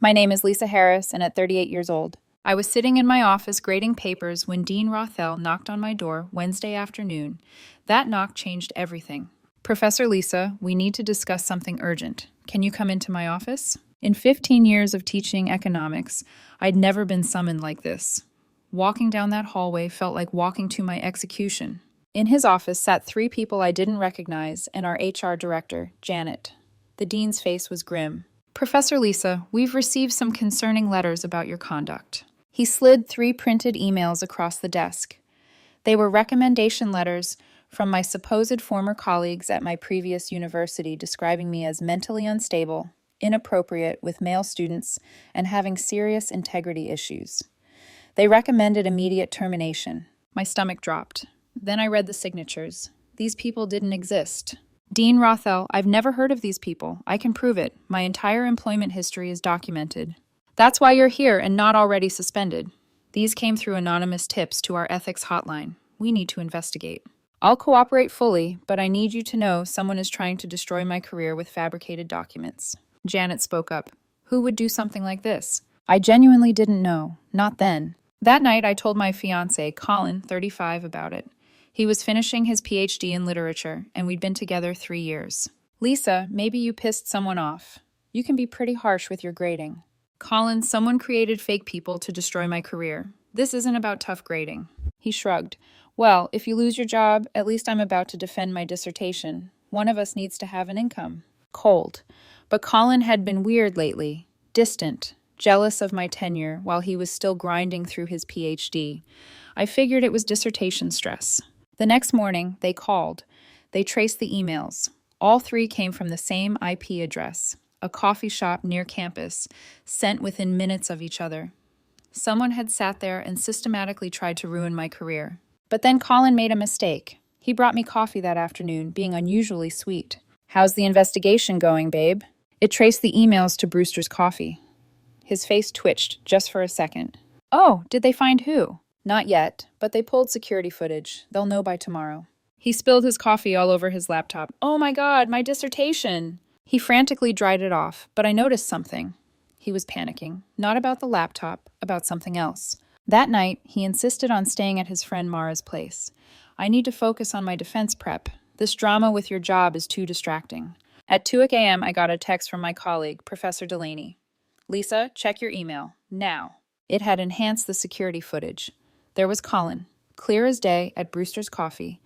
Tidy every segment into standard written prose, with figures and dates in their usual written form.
My name is Lisa Harris, and at 38 years old, I was sitting in my office grading papers when Dean Rothell knocked on my door Wednesday afternoon. That knock changed everything. Professor Lisa, we need to discuss something urgent. Can you come into my office? In 15 years of teaching economics, I'd never been summoned like this. Walking down that hallway felt like walking to my execution. In his office sat three people I didn't recognize and our HR director, Janet. The dean's face was grim. Professor Lisa, we've received some concerning letters about your conduct. He slid 3 printed emails across the desk. They were recommendation letters from my supposed former colleagues at my previous university describing me as mentally unstable, inappropriate with male students, and having serious integrity issues. They recommended immediate termination. My stomach dropped. Then I read the signatures. These people didn't exist. Dean Rothell, I've never heard of these people. I can prove it. My entire employment history is documented. That's why you're here and not already suspended. These came through anonymous tips to our ethics hotline. We need to investigate. I'll cooperate fully, but I need you to know someone is trying to destroy my career with fabricated documents. Janet spoke up. Who would do something like this? I genuinely didn't know. Not then. That night, I told my fiancé, Colin, 35, about it. He was finishing his PhD in literature, and we'd been together 3 years. Lisa, maybe you pissed someone off. You can be pretty harsh with your grading. Colin, someone created fake people to destroy my career. This isn't about tough grading. He shrugged. Well, if you lose your job, at least I'm about to defend my dissertation. One of us needs to have an income. Cold. But Colin had been weird lately. Distant. Jealous of my tenure while he was still grinding through his PhD. I figured it was dissertation stress. The next morning, they called. They traced the emails. All 3 came from the same IP address, a coffee shop near campus, sent within minutes of each other. Someone had sat there and systematically tried to ruin my career. But then Colin made a mistake. He brought me coffee that afternoon, being unusually sweet. How's the investigation going, babe? It traced the emails to Brewster's Coffee. His face twitched just for a second. Oh, did they find who? Not yet, but they pulled security footage. They'll know by tomorrow. He spilled his coffee all over his laptop. Oh my God, my dissertation! He frantically dried it off, but I noticed something. He was panicking. Not about the laptop, about something else. That night, he insisted on staying at his friend Mara's place. I need to focus on my defense prep. This drama with your job is too distracting. At 2 a.m., I got a text from my colleague, Professor Delaney. Lisa, check your email. Now. It had enhanced the security footage. There was Colin, clear as day, at Brewster's Coffee.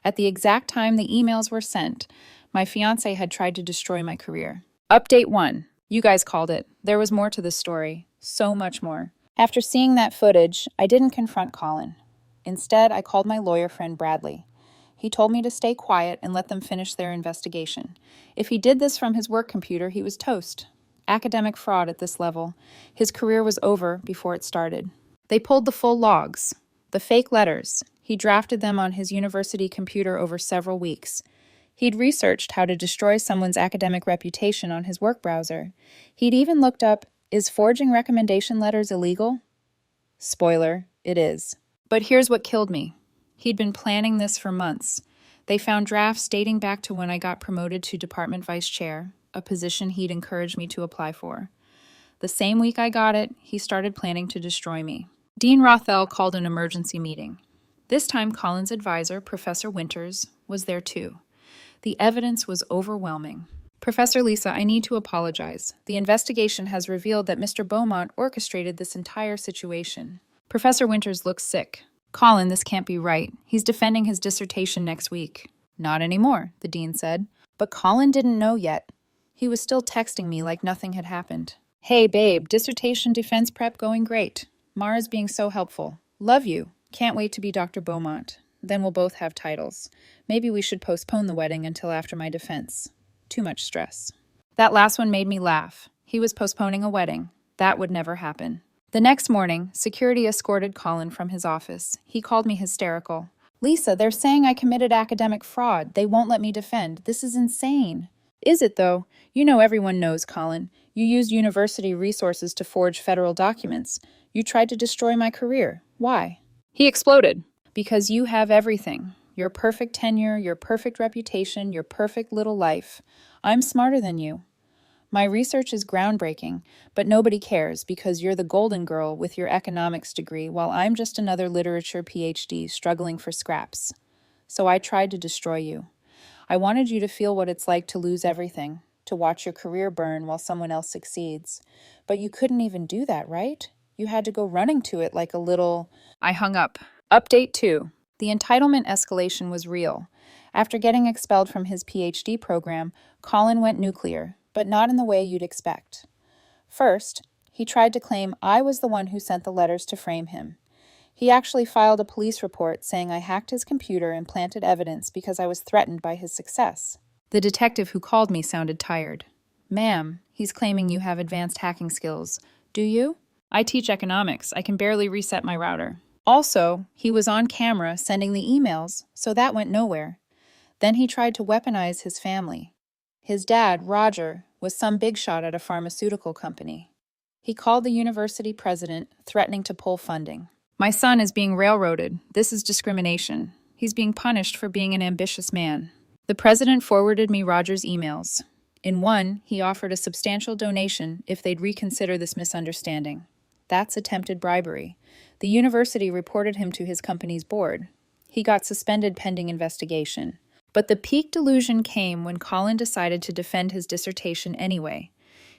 At the exact time the emails were sent, my fiancé had tried to destroy my career. Update 1. You guys called it. There was more to this story. So much more. After seeing that footage, I didn't confront Colin. Instead, I called my lawyer friend Bradley. He told me to stay quiet and let them finish their investigation. If he did this from his work computer, he was toast. Academic fraud at this level. His career was over before it started. They pulled the full logs. The fake letters. He drafted them on his university computer over several weeks. He'd researched how to destroy someone's academic reputation on his work browser. He'd even looked up, is forging recommendation letters illegal? Spoiler, it is. But here's what killed me. He'd been planning this for months. They found drafts dating back to when I got promoted to department vice chair, a position he'd encouraged me to apply for. The same week I got it, he started planning to destroy me. Dean Rothell called an emergency meeting. This time, Colin's advisor, Professor Winters, was there too. The evidence was overwhelming. Professor Lisa, I need to apologize. The investigation has revealed that Mr. Beaumont orchestrated this entire situation. Professor Winters looks sick. Colin, this can't be right. He's defending his dissertation next week. Not anymore, the dean said. But Colin didn't know yet. He was still texting me like nothing had happened. Hey, babe, dissertation defense prep going great. Mara's being so helpful. Love you. Can't wait to be Dr. Beaumont. Then we'll both have titles. Maybe we should postpone the wedding until after my defense. Too much stress. That last one made me laugh. He was postponing a wedding. That would never happen. The next morning, security escorted Colin from his office. He called me hysterical. Lisa, they're saying I committed academic fraud. They won't let me defend. This is insane. Is it, though? You know everyone knows, Colin. You used university resources to forge federal documents. You tried to destroy my career. Why? He exploded. Because you have everything. Your perfect tenure, your perfect reputation, your perfect little life. I'm smarter than you. My research is groundbreaking, but nobody cares because you're the golden girl with your economics degree while I'm just another literature PhD struggling for scraps. So I tried to destroy you. I wanted you to feel what it's like to lose everything, to watch your career burn while someone else succeeds. But you couldn't even do that, right? You had to go running to it like a little... I hung up. Update 2. The entitlement escalation was real. After getting expelled from his PhD program, Colin went nuclear, but not in the way you'd expect. First, he tried to claim I was the one who sent the letters to frame him. He actually filed a police report saying I hacked his computer and planted evidence because I was threatened by his success. The detective who called me sounded tired. Ma'am, he's claiming you have advanced hacking skills. Do you? I teach economics. I can barely reset my router. Also, he was on camera sending the emails, so that went nowhere. Then he tried to weaponize his family. His dad, Roger, was some big shot at a pharmaceutical company. He called the university president, threatening to pull funding. My son is being railroaded. This is discrimination. He's being punished for being an ambitious man. The president forwarded me Roger's emails. In one, he offered a substantial donation if they'd reconsider this misunderstanding. That's attempted bribery. The university reported him to his company's board. He got suspended pending investigation. But the peak delusion came when Colin decided to defend his dissertation anyway.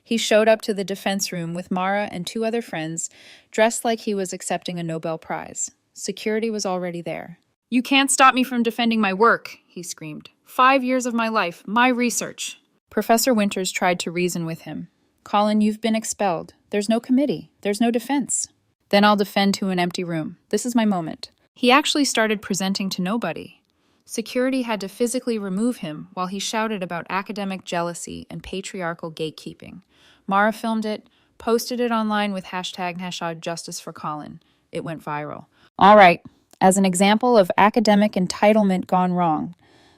He showed up to the defense room with Mara and 2 other friends, dressed like he was accepting a Nobel Prize. Security was already there. "You can't stop me from defending my work," he screamed. 5 years of my life, my research. Professor Winters tried to reason with him. Colin, you've been expelled. There's no committee. There's no defense. Then I'll defend to an empty room. This is my moment. He actually started presenting to nobody. Security had to physically remove him while he shouted about academic jealousy and patriarchal gatekeeping. Mara filmed it, posted it online with hashtag Justice for Colin. It went viral. All right, as an example of academic entitlement gone wrong,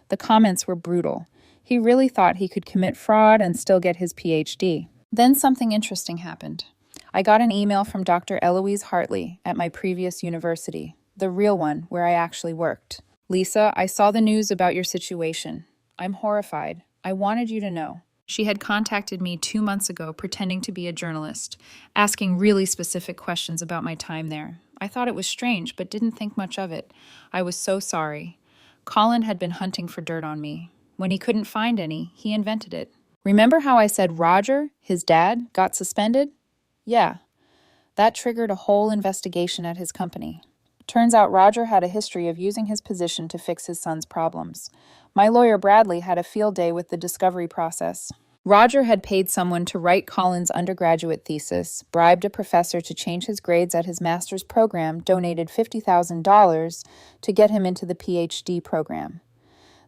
the comments were brutal. He really thought he could commit fraud and still get his PhD. Then something interesting happened. I got an email from Dr. Eloise Hartley at my previous university, the real one where I actually worked. Lisa, I saw the news about your situation. I'm horrified. I wanted you to know. She had contacted me 2 months ago pretending to be a journalist, asking really specific questions about my time there. I thought it was strange, but didn't think much of it. I was so sorry. Colin had been hunting for dirt on me. When he couldn't find any, he invented it. Remember how I said Roger, his dad, got suspended? Yeah. That triggered a whole investigation at his company. Turns out Roger had a history of using his position to fix his son's problems. My lawyer Bradley had a field day with the discovery process. Roger had paid someone to write Colin's undergraduate thesis, bribed a professor to change his grades at his master's program, donated $50,000 to get him into the PhD program.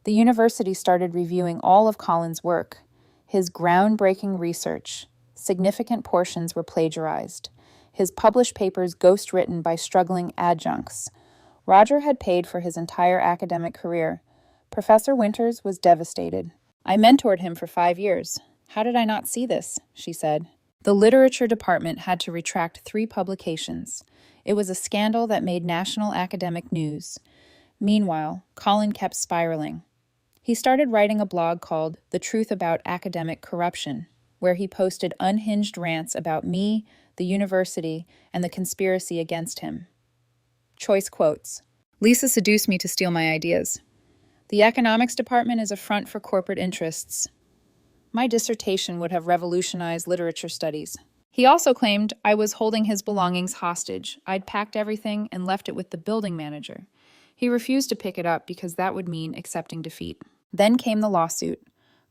The university started reviewing all of Colin's work. His groundbreaking research. Significant portions were plagiarized. His published papers ghostwritten by struggling adjuncts. Roger had paid for his entire academic career. Professor Winters was devastated. I mentored him for 5 years. How did I not see this? She said. The literature department had to retract 3 publications. It was a scandal that made national academic news. Meanwhile, Colin kept spiraling. He started writing a blog called The Truth About Academic Corruption, where he posted unhinged rants about me, the university, and the conspiracy against him. Choice quotes. Lisa seduced me to steal my ideas. The economics department is a front for corporate interests. My dissertation would have revolutionized literature studies. He also claimed I was holding his belongings hostage. I'd packed everything and left it with the building manager. He refused to pick it up because that would mean accepting defeat. Then came the lawsuit.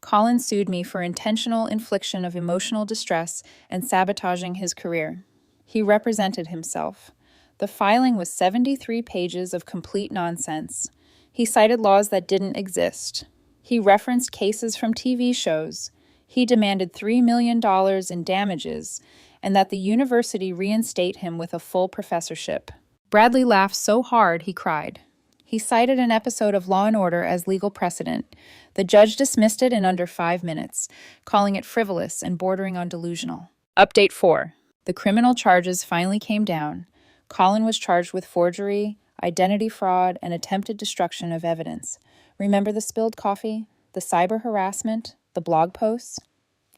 Colin sued me for intentional infliction of emotional distress and sabotaging his career. He represented himself. The filing was 73 pages of complete nonsense. He cited laws that didn't exist. He referenced cases from TV shows. He demanded $3 million in damages and that the university reinstate him with a full professorship. Bradley laughed so hard he cried. He cited an episode of Law & Order as legal precedent. The judge dismissed it in under 5 minutes, calling it frivolous and bordering on delusional. Update 4. The criminal charges finally came down. Colin was charged with forgery, identity fraud, and attempted destruction of evidence. Remember the spilled coffee, the cyber harassment, the blog posts?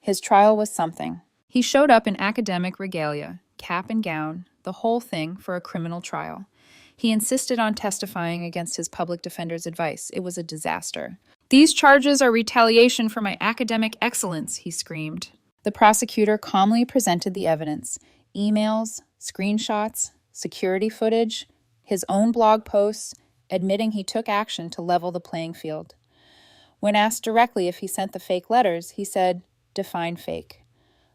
His trial was something. He showed up in academic regalia, cap and gown, the whole thing for a criminal trial. He insisted on testifying against his public defender's advice. It was a disaster. "These charges are retaliation for my academic excellence," he screamed. The prosecutor calmly presented the evidence: emails, screenshots, security footage, his own blog posts, admitting he took action to level the playing field. When asked directly if he sent the fake letters, he said, "Define fake."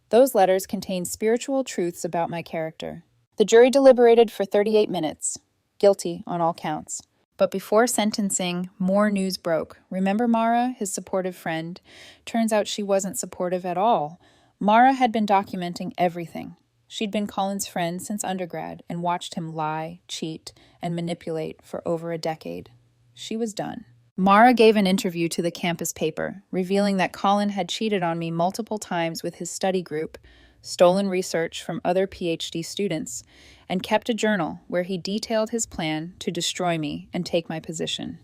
Those letters contained spiritual truths about my character. The jury deliberated for 38 minutes. Guilty on all counts. But before sentencing, more news broke. Remember Mara, his supportive friend? Turns out she wasn't supportive at all. Mara had been documenting everything. She'd been Colin's friend since undergrad and watched him lie, cheat, and manipulate for over a decade. She was done. Mara gave an interview to the campus paper, revealing that Colin had cheated on me multiple times with his study group, stolen research from other PhD students, and kept a journal where he detailed his plan to destroy me and take my position.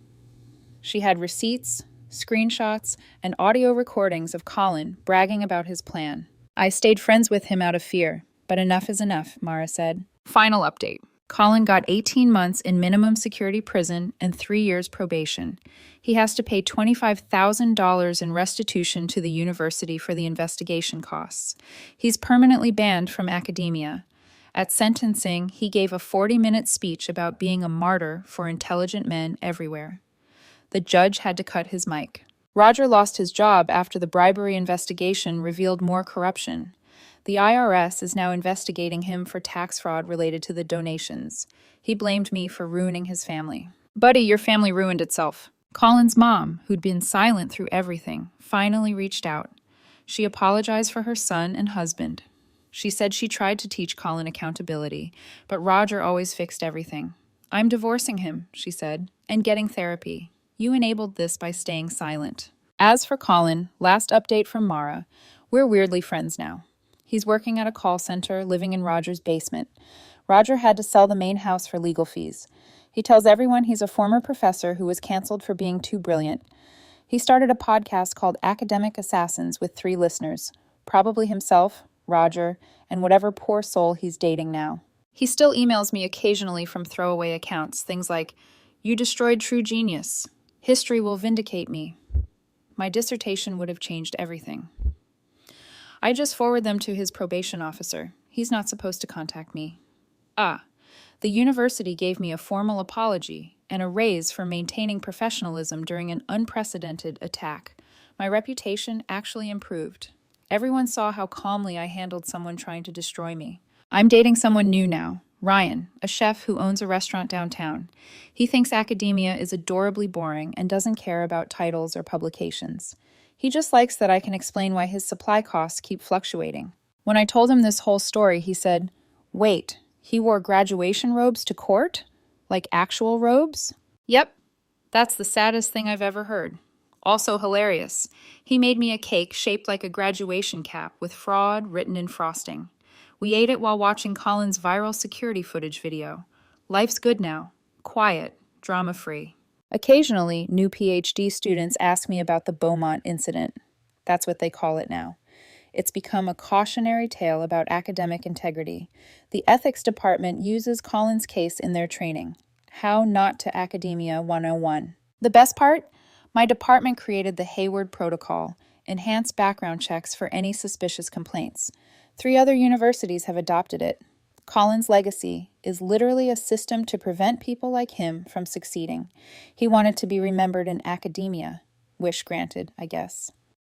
She had receipts, screenshots, and audio recordings of Colin bragging about his plan. I stayed friends with him out of fear, but enough is enough, Mara said. Final update. Colin got 18 months in minimum security prison and 3 years probation. He has to pay $25,000 in restitution to the university for the investigation costs. He's permanently banned from academia. At sentencing, he gave a 40-minute speech about being a martyr for intelligent men everywhere. The judge had to cut his mic. Roger lost his job after the bribery investigation revealed more corruption. The IRS is now investigating him for tax fraud related to the donations. He blamed me for ruining his family. Buddy, your family ruined itself. Colin's mom, who'd been silent through everything, finally reached out. She apologized for her son and husband. She said she tried to teach Colin accountability, but Roger always fixed everything. "I'm divorcing him," she said, "and getting therapy. You enabled this by staying silent." As for Colin, last update from Mara, we're weirdly friends now. He's working at a call center, living in Roger's basement. Roger had to sell the main house for legal fees. He tells everyone he's a former professor who was canceled for being too brilliant. He started a podcast called Academic Assassins with 3 listeners, probably himself, Roger, and whatever poor soul he's dating now. He still emails me occasionally from throwaway accounts, things like, "You destroyed true genius. History will vindicate me." My dissertation would have changed everything. I just forward them to his probation officer. He's not supposed to contact me. The university gave me a formal apology and a raise for maintaining professionalism during an unprecedented attack. My reputation actually improved. Everyone saw how calmly I handled someone trying to destroy me. I'm dating someone new now, Ryan, a chef who owns a restaurant downtown. He thinks academia is adorably boring and doesn't care about titles or publications. He just likes that I can explain why his supply costs keep fluctuating. When I told him this whole story, he said, "Wait, he wore graduation robes to court? Like actual robes?" Yep, that's the saddest thing I've ever heard. Also hilarious. He made me a cake shaped like a graduation cap with fraud written in frosting. We ate it while watching Colin's viral security footage video. Life's good now. Quiet, drama-free. Occasionally, new PhD students ask me about the Beaumont incident. That's what they call it now. It's become a cautionary tale about academic integrity. The ethics department uses Colin's case in their training. How Not to Academia 101. The best part? My department created the Hayward Protocol, enhanced background checks for any suspicious complaints. 3 other universities have adopted it. Colin's legacy is literally a system to prevent people like him from succeeding. He wanted to be remembered in academia. Wish granted, I guess.